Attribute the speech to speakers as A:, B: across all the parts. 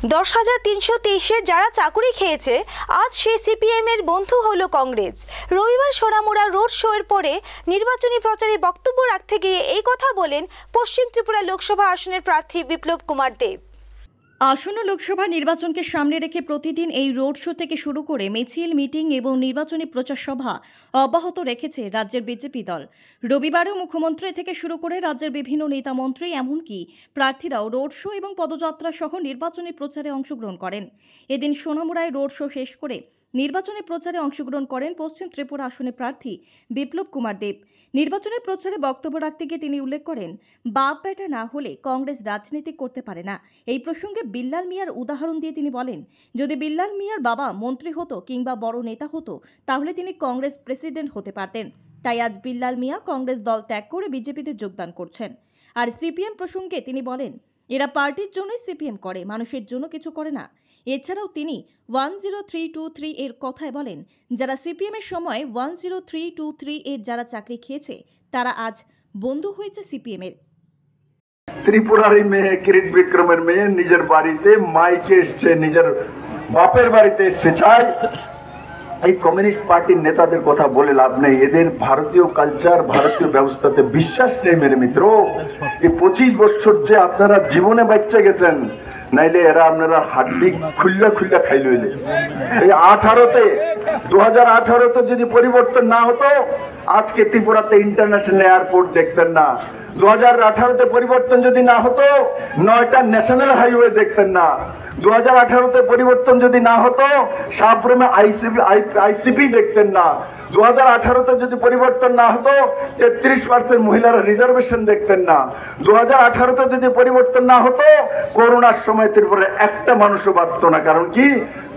A: 10,323 যারা চাকুরি খেয়েছে আজ সেই সিপিএম এর বন্ধু হলো কংগ্রেস। রবিবার সোনামুড়া রোড শো এর পরে নির্বাচনী প্রচারে বক্তব্য রাখতে গিয়ে এই কথা বলেন পশ্চিম ত্রিপুরা লোকসভা আসনের প্রার্থী বিপ্লব কুমার দেব।
B: আসন্ন লোকসভা নির্বাচনকে সামনে রেখে প্রতিদিন এই রোড শো থেকে শুরু করে মিছিল, মিটিং এবং নির্বাচনী প্রচার সভা অব্যাহত রেখেছে রাজ্যের বিজেপি দল। রবিবারেও মুখ্যমন্ত্রী থেকে শুরু করে রাজ্যের বিভিন্ন নেতা মন্ত্রী এমনকি প্রার্থীরাও রোড শো এবং পদযাত্রা সহ নির্বাচনী প্রচারে অংশগ্রহণ করেন। এদিন সোনামুড়ায় রোড শো শেষ করে নির্বাচনী প্রচারে অংশগ্রহণ করেন পশ্চিম ত্রিপুরা আসনের প্রার্থী বিপ্লব কুমার দেব। নির্বাচনী প্রচারে বক্তব্য রাখতে গিয়ে তিনি উল্লেখ করেন, বাপ বেটা না হলে কংগ্রেস রাজনীতি করতে পারে না। এই প্রসঙ্গে বিল্লাল মিয়ার উদাহরণ দিয়ে তিনি বলেন, যদি বিল্লাল মিয়ার বাবা মন্ত্রী হতো কিংবা বড় নেতা হতো তাহলে তিনি কংগ্রেস প্রেসিডেন্ট হতে পারতেন। তাই আজ বিল্লাল মিয়া কংগ্রেস দল ত্যাগ করে বিজেপিতে যোগদান করছেন। আর সিপিএম প্রসঙ্গে তিনি বলেন, এরা পার্টির জন্যই সিপিএম করে, মানুষের জন্য কিছু করে না। এছাড়াও তিনি 10323 এর কথায় বলেন, যারা সিপিএম এর সময় 10323 এর যারা চাকরি খেয়েছে তারা আজ বন্ধু হয়েছে সিপিএম এর।
C: ত্রিপুরারই মেয়ে, কিরিট বিক্রমের মেয়ে নিজের বাড়িতে মাইকে এসছে, নিজের বাপের বাড়িতে এসছে। চাই এই কমিউনিস্ট পার্টির নেতাদের কথা বলে লাভ নেই, এদের ভারতীয় কালচার, ভারতীয় ব্যবস্থাতে বিশ্বাস নেই। মেরে মিত্র, এই 25 বছর যে আপনারা জীবনে বাচ্চা গেছেন, নাইলে এরা আপনারা হাড্ডি খুল্লা খুল্লা খাই লইলে। এই 2018-তে যদি পরিবর্তন না হতো আজকে ত্রিপুরাতে ইন্টারন্যাশনাল এয়ারপোর্ট দেখতেন না। 2018-তে পরিবর্তন যদি না হতো 9টা ন্যাশনাল হাইওয়ে দেখতেন না। 2018-তে পরিবর্তন যদি না হতো সাবরুমে আইসিপি দেখতেন না। 2018-তে যদি পরিবর্তন না হতো 33% মহিলারা রিজার্ভেশন দেখতেন না। 2018-তে যদি পরিবর্তন না হতো করোনার সময় ত্রিপুরার একটা মানুষও বাঁচত না। কারণ কি,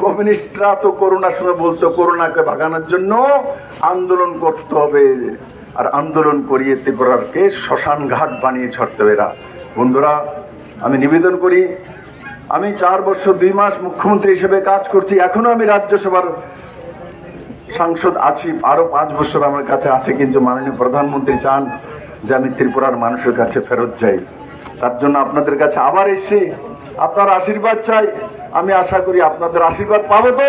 C: কমিউনিস্টরা তো করোনার সময় বলতো করোনাকে ভাগানোর জন্য আন্দোলন করতে হবে, আর আন্দোলন করিয়ে ত্রিপুরাকে শ্মশান ঘাট বানিয়ে ছাড়তে হবে। বন্ধুরা, আমি নিবেদন করি, আমি 4 বছর 2 মাস মুখ্যমন্ত্রী হিসেবে কাজ করছি, এখনো আমি রাজ্যসভার সাংসদ আছি, আরো 5 বছর আমার কাছে আছে। কিন্তু মাননীয় প্রধানমন্ত্রী চান যে আমি ত্রিপুরার মানুষের কাছে ফেরত যাই। তার জন্য আপনাদের কাছে আবার এসেছি, আপনার আশীর্বাদ চাই। আমি আশা করি আপনাদের আশীর্বাদ পাবো তো।